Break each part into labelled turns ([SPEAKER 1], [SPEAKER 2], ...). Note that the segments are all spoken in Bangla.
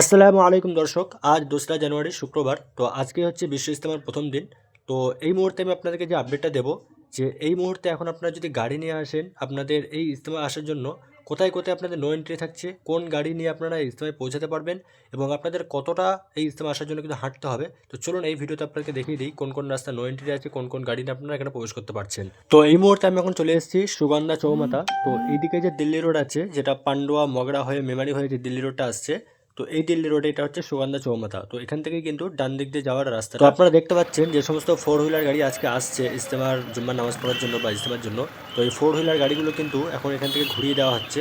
[SPEAKER 1] আসসালামু আলাইকুম দর্শক। আজ 2রা জানুয়ারি শুক্রবার। তো আজকে হচ্ছে বিশ্ব ইজতেমার প্রথম দিন। তো এই মুহূর্তে আমি আপনাদেরকে যে আপডেটটা দেবো, যে এই মুহূর্তে এখন আপনারা যদি গাড়ি নিয়ে আসেন আপনাদের এই ইজতেমায় আসার জন্য, কোথায় কোথায় আপনাদের নো এন্ট্রি থাকছে, কোন গাড়ি নিয়ে আপনারা এই ইজতেমায় পৌঁছাতে পারবেন এবং আপনাদের কতটা এই ইজতেমা আসার জন্য কিন্তু হাঁটতে হবে। তো চলুন এই ভিডিওতে আপনাকে দেখিয়ে দিই কোন কোন রাস্তা নো এন্ট্রি আছে, কোন কোন গাড়ি নিয়ে আপনারা এখানে প্রবেশ করতে পারছেন। তো এই মুহূর্তে আমি এখন চলে এসেছি সুগন্ধা চৌমাথা। তো এইদিকে যে দিল্লি রোড আছে, যেটা পান্ডুয়া মগরা হয়ে মেমারি হয়ে যে দিল্লি রোডটা আসছে, তো এই দিল্লি রোডে এটা হচ্ছে সুগন্ধা চৌমাথা। তো এখান থেকে কিন্তু ডান দিক দিয়ে যাওয়ার রাস্তা। তো আপনারা দেখতে পাচ্ছেন যে সমস্ত ফোর হুইলার গাড়ি আজকে আসছে ইজতেমার জুম্মার নামাজ পড়ার জন্য বা ইজতেমার জন্য। তো এই ফোর হুইলার গাড়িগুলো কিন্তু এখন এখান থেকে ঘুরিয়ে দেওয়া হচ্ছে।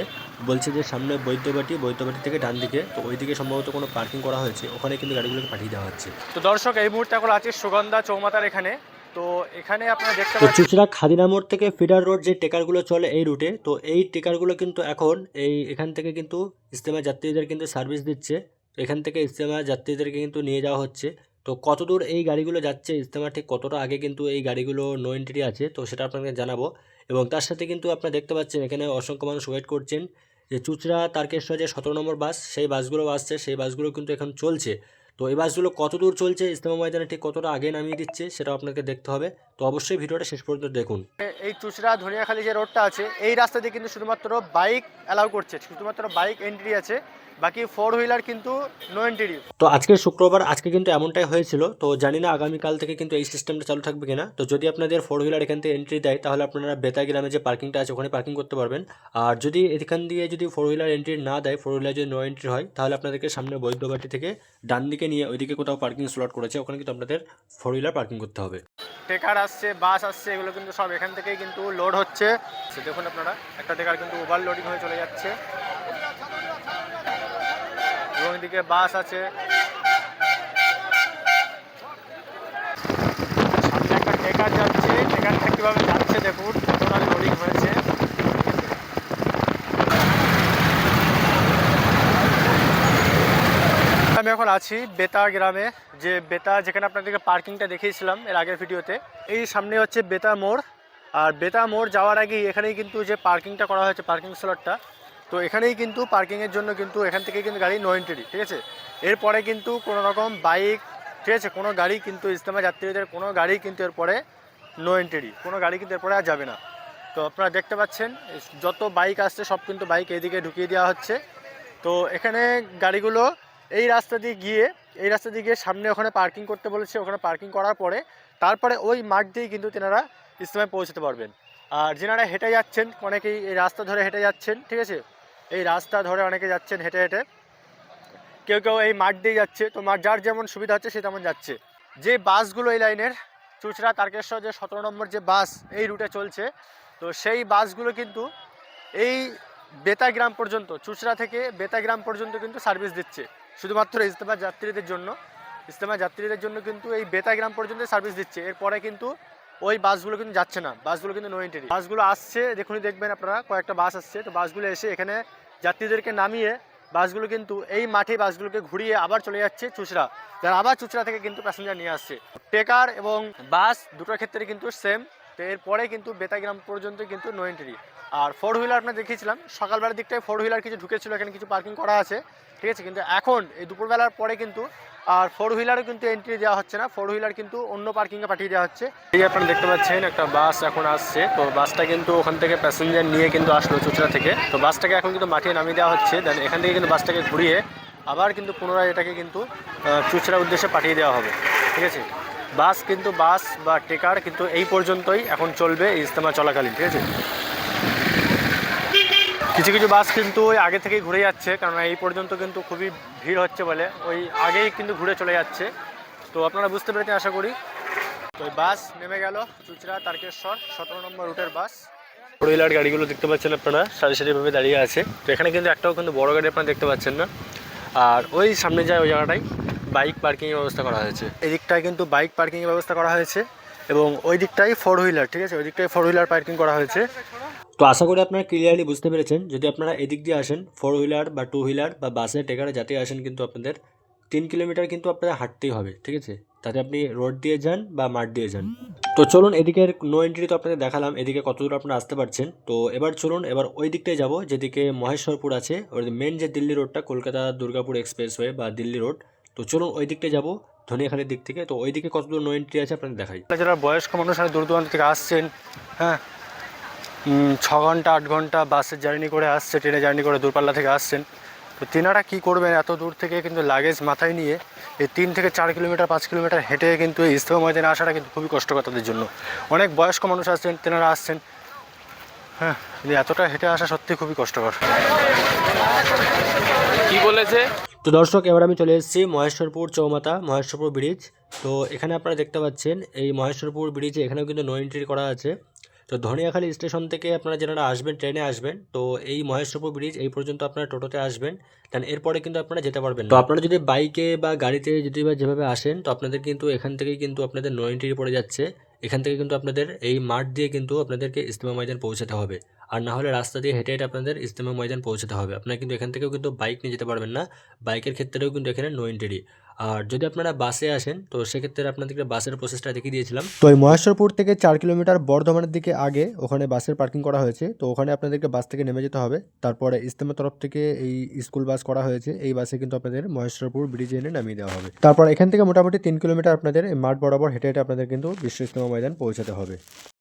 [SPEAKER 1] বলছে যে সামনে বৈদ্যবাটি থেকে ডান দিকে, তো ওইদিকে সম্ভবত কোনো পার্কিং করা হয়েছে, ওখানে কিন্তু গাড়িগুলোকে পাঠিয়ে দেওয়া হচ্ছে।
[SPEAKER 2] তো দর্শক এই মুহূর্তে এখন আছি সুগন্ধা চৌমাথার এখানে। তো এখানে আপনারা দেখতে
[SPEAKER 1] তো
[SPEAKER 2] পাচ্ছেন
[SPEAKER 1] চুচড়া খাদিনা মোড় থেকে ফিডার রোড যে টেকারগুলো চলে এই রুটে, তো এই টেকারগুলো কিন্তু এখন এখান থেকে কিন্তু ইজতেমা যাত্রীদের কিন্তু সার্ভিস দিচ্ছে। তো এখান থেকে ইজতেমা যাত্রীদেরকে কিন্তু নিয়ে যাওয়া হচ্ছে। তো কতদূর এই গাড়িগুলো যাচ্ছে, ইজতেমা ঠিক কতটা আগে কিন্তু এই গাড়িগুলো নো এন্ট্রি আছে, তো সেটা আপনাকে জানাবো। এবং তার সাথে কিন্তু আপনারা দেখতে পাচ্ছেন এখানে অসংখ্য মানুষ ওয়েট করছেন যে চুচড়া তারকেশ্বর যে 17 নম্বর বাস, সেই বাসগুলো আসছে, সেই বাসগুলো কিন্তু এখন চলছে। তো এই বাসগুলো কত দূর চলছে, ইজতেমা ময়দানে ঠিক কতটা আগে নামিয়ে দিচ্ছে, সেটা আপনাকে দেখতে হবে। তো অবশ্যই ভিডিওটা শেষ পর্যন্ত দেখুন।
[SPEAKER 2] এই চুচড়া ধনিয়াখালী যে রোডটা আছে এই রাস্তা দিয়ে কিন্তু শুধুমাত্র বাইক অ্যালাউ করছে, শুধুমাত্র বাইক এন্ট্রি আছে, বাকি ফোর হুইলার কিন্তু নো এন্ট্রি।
[SPEAKER 1] তো আজকে শুক্রবার, আজকে কিন্তু এমনটাই হয়েছিল। তো জানি না আগামীকাল থেকে কিন্তু এই সিস্টেমটা চালু থাকবে কিনা। তো যদি আপনাদের ফোর হুইলার এখান থেকে এন্ট্রি দেয় তাহলে আপনারা বেতা গ্রামে যে পার্কিংটা আছে ওখানে পার্কিং করতে পারবেন। আর যদি এখান দিয়ে যদি ফোর হুইলার এন্ট্রি না দেয়, ফোর হুইলার যদি নো এন্ট্রি হয়, তাহলে আপনাদেরকে সামনে বৈদ্যবাটি থেকে ডান দিকে নিয়ে ওইদিকে কোথাও পার্কিং স্লট করেছে, ওখানে কিন্তু আপনাদের ফোর হুইলার পার্কিং করতে হবে।
[SPEAKER 2] টেকার আসছে, বাস আসছে, এগুলো কিন্তু সব এখান থেকেই কিন্তু লোড হচ্ছে। দেখুন আপনারা একটা টেকার কিন্তু ওভারলোডিং হয়ে চলে যাচ্ছে এবং এদিকে বাস আছে, সামনে একটা টেকার যাচ্ছে। টেকারটা কীভাবে যাচ্ছে দেখুন, কতটা লোডিং হয়েছে। আমি এখন আছি বেতা গ্রামে, যে বেতা যেখানে আপনাদেরকে পার্কিংটা দেখিয়েছিলাম এর আগের ভিডিওতে। এই সামনে হচ্ছে বেতা মোড়, আর বেতা মোড় যাওয়ার আগেই এখানেই কিন্তু যে পার্কিংটা করা হয়েছে, পার্কিং স্লটটা, তো এখানেই কিন্তু পার্কিংয়ের জন্য কিন্তু এখান থেকে কিন্তু গাড়ি নো এন্ট্রি, ঠিক আছে। এরপরে কিন্তু কোনো রকম বাইক, ঠিক আছে, কোনো গাড়ি কিন্তু ইজতেমা যাত্রীদের কোনো গাড়ি কিন্তু এরপরে নো এন্ট্রি, কোনো গাড়ি কিন্তু এরপরে আর যাবে না। তো আপনারা দেখতে পাচ্ছেন যত বাইক আসছে সব কিন্তু বাইক এদিকে ঢুকিয়ে দেওয়া হচ্ছে। তো এখানে গাড়িগুলো এই রাস্তা দিয়ে গিয়ে সামনে ওখানে পার্কিং করতে বলেছে, ওখানে পার্কিং করার পরে তারপরে ওই মাঠ দিয়েই কিন্তু তেনারা ইজতেমায় পৌঁছতে পারবেন। আর যেনারা হেঁটে যাচ্ছেন, অনেকেই এই রাস্তা ধরে হেঁটে যাচ্ছেন, ঠিক আছে, এই রাস্তা ধরে অনেকে যাচ্ছেন হেঁটে হেঁটে, কেউ কেউ এই মাঠ দিয়ে যাচ্ছে। তো যার যেমন সুবিধা হচ্ছে সে তেমন যাচ্ছে। যে বাসগুলো এই লাইনের চুচড়া তারকেশ্বর যে 17 নম্বর যে বাস এই রুটে চলছে, তো সেই বাসগুলো কিন্তু এই বেতাগ্রাম পর্যন্ত, চুচড়া থেকে বেতাগ্রাম পর্যন্ত কিন্তু সার্ভিস দিচ্ছে, শুধুমাত্র ইজতেমা যাত্রীদের জন্য। ইজতেমা যাত্রীদের জন্য কিন্তু এই বেতাগ্রাম পর্যন্ত সার্ভিস দিচ্ছে। এরপরে কিন্তু ওই বাসগুলো কিন্তু যাচ্ছে না, বাসগুলো কিন্তু নো এন্ট্রি। বাসগুলো আসছে, দেখুনই দেখবেন আপনারা, কয়েকটা বাস আসছে। তো বাসগুলো এসে এখানে যাত্রীদেরকে নামিয়ে বাসগুলো কিন্তু এই মাঠে বাসগুলোকে ঘুরিয়ে আবার চলে যাচ্ছে চুচড়া, যারা আবার চুচড়া থেকে কিন্তু প্যাসেঞ্জার নিয়ে আসছে। টেকার এবং বাস দুটোর ক্ষেত্রে কিন্তু সেম। তো এরপরে কিন্তু বেতাগ্রাম পর্যন্ত কিন্তু নো এন্ট্রি। আর ফোর হুইলার আপনার দেখিয়েছিলাম সকালবেলার দিকটায় ফোর হুইলার কিছু ঢুকেছিল, এখানে কিছু পার্কিং করা আছে, ঠিক আছে, কিন্তু এখন এই দুপুরবেলার পরে কিন্তু আর ফোর হুইলারও কিন্তু এন্ট্রি দেওয়া হচ্ছে না, ফোর হুইলার কিন্তু অন্য পার্কিংয়ে পাঠিয়ে দেওয়া হচ্ছে। এই আপনারা দেখতে পাচ্ছেন একটা বাস এখন আসছে। তো বাসটা কিন্তু ওখান থেকে প্যাসেঞ্জার নিয়ে কিন্তু আসলো চুচড়া থেকে। তো বাসটাকে এখন কিন্তু মাঠে নামিয়ে দেওয়া হচ্ছে, দেন এখান থেকে কিন্তু বাসটাকে ঘুরিয়ে আবার কিন্তু পুনরায় এটাকে কিন্তু চুচড়ার উদ্দেশ্যে পাঠিয়ে দেওয়া হবে, ঠিক আছে। বাস বা টেকার কিন্তু এই পর্যন্তই এখন চলবে ইজতেমা চলাকালীন, ঠিক আছে। কিছু কিছু বাস কিন্তু ওই আগে থেকেই ঘুরে যাচ্ছে, কারণ এই পর্যন্ত কিন্তু খুবই ভিড় হচ্ছে বলে ওই আগেই কিন্তু ঘুরে চলে যাচ্ছে। তো আপনারা বুঝতে পেরেছেন আশা করি। তো ওই বাস নেমে গেল চুচড়া তারকেশ্বর 17 নম্বর রুটের বাস। ফোর হুইলার গাড়িগুলো দেখতে পাচ্ছেন আপনারা সারি সারিভাবে দাঁড়িয়ে আছে। তো এখানে কিন্তু একটাও কিন্তু বড় গাড়ি আপনারা দেখতে পাচ্ছেন না। আর ওই সামনে যায় ওই জায়গাটায় বাইক পার্কিংয়ের ব্যবস্থা করা হয়েছে, এই দিকটায় কিন্তু বাইক পার্কিংয়ের ব্যবস্থা করা হয়েছে এবং ওই দিকটাই ফোর হুইলার, ঠিক আছে, ওই দিকটায় ফোর হুইলার পার্কিং করা হয়েছে।
[SPEAKER 1] তো আশা করি আপনারা ক্লিয়ারলি বুঝতে পেরেছেন। যদি আপনারা এদিক দিয়ে আসেন, ফোর হুইলার বা টু হুইলার বা বাসে টেকারে যাতে আসেন, কিন্তু আপনাদের কিলোমিটার কিন্তু আপনাদের হাঁটতেই হবে, ঠিক আছে? তাতে আপনি রোড দিয়ে যান বা মাঠ দিয়ে যান। তো চলুন, এদিকের নো এন্ট্রি তো আপনাদের দেখালাম, এদিকে কত দূর আপনারা আসতে পারছেন। তো এবার চলুন, এবার ওই দিকটায় যাব যেদিকে মহেশ্বরপুর আছে, ওই মেন যে দিল্লি রোডটা, কলকাতা দুর্গাপুর এক্সপ্রেসওয়ে বা দিল্লি রোড। তো চলুন ওই দিকটায় যাব, ধনিয়াখালির দিক থেকে। তো ওই দিকে কত দূর নো এন্ট্রি আছে আপনাদের দেখাই।
[SPEAKER 2] যারা বয়স্ক মানুষ আর দূর দূরান্ত থেকে আসছেন, হ্যাঁ, 6 ঘন্টা 8 ঘন্টা বাসের জার্নি করে আসছে, ট্রেনে জার্নি করে দূরপাল্লা থেকে আসছেন, তো তিনারা কী করবেন, এত দূর থেকে কিন্তু লাগেজ মাথায় নিয়ে এই 3 থেকে 4 কিলোমিটার 5 কিলোমিটার হেঁটে কিন্তু এই ইজতেমা ময়দানে আসাটা কিন্তু খুবই কষ্টকর তাদের জন্য। অনেক বয়স্ক মানুষ আসছেন, তেনারা আসছেন, হ্যাঁ, কিন্তু এতটা হেঁটে আসা সত্যি খুবই কষ্টকর।
[SPEAKER 3] কি বলেছে?
[SPEAKER 1] তো দর্শক, এবার আমি চলে এসেছি মহেশ্বরপুর চৌমাথা, মহেশ্বরপুর ব্রিজ। তো এখানে আপনারা দেখতে পাচ্ছেন এই মহেশ্বরপুর ব্রিজে এখানেও কিন্তু নো এন্ট্রি করা আছে। তো ধনিয়াখালী স্টেশন থেকে আপনারা যারা আসবেন, ট্রেনে আসবেন, তো এই মহেশ্বরপুর ব্রিজ এই পর্যন্ত আপনারা টোটোতে আসবেন, কারণ এরপরে কিন্তু আপনারা যেতে পারবেন না। তো আপনারা যদি বাইকে বা গাড়িতে যদি বা যেভাবে আসেন, তো আপনাদের কিন্তু এখান থেকেই কিন্তু আপনাদের নো এন্ট্রি পড়ে যাচ্ছে। এখান থেকে কিন্তু আপনাদের এই মাঠ দিয়ে কিন্তু আপনাদেরকে ইজতেমা ময়দান পৌঁছাতে হবে, আর না হলে রাস্তা দিয়ে হেঁটে হেঁটে আপনাদের ইজতেমা ময়দান পৌঁছাতে হবে। আপনারা কিন্তু এখান থেকেও কিন্তু বাইক নিয়ে যেতে পারবেন না, বাইকের ক্ষেত্রেও কিন্তু এখানে নো এন্ট্রি। আর যদি আপনারা বাসে আসেন, তো সেক্ষেত্রে আপনাদেরকে বাসের প্রসেসটা দেখিয়ে দিয়েছিলাম। তো এই মহেশ্বরপুর থেকে 4 কিলোমিটার বর্ধমানের দিকে আগে ওখানে বাসের পার্কিং করা হয়েছে। তো ওখানে আপনাদেরকে বাস থেকে নেমে যেতে হবে। তারপরে ইজতেমার তরফ থেকে এই স্কুল বাস করা হয়েছে, এই বাসে কিন্তু আপনাদের মহেশ্বরপুর ব্রিজে এনে নামিয়ে দেওয়া হবে। তারপর এখান থেকে মোটামুটি 3 কিলোমিটার আপনাদের এই মাঠ বরাবর হেঁটে হেঁটে আপনাদের কিন্তু বিশ্ব ইজতেমা ময়দান পৌঁছাতে হবে।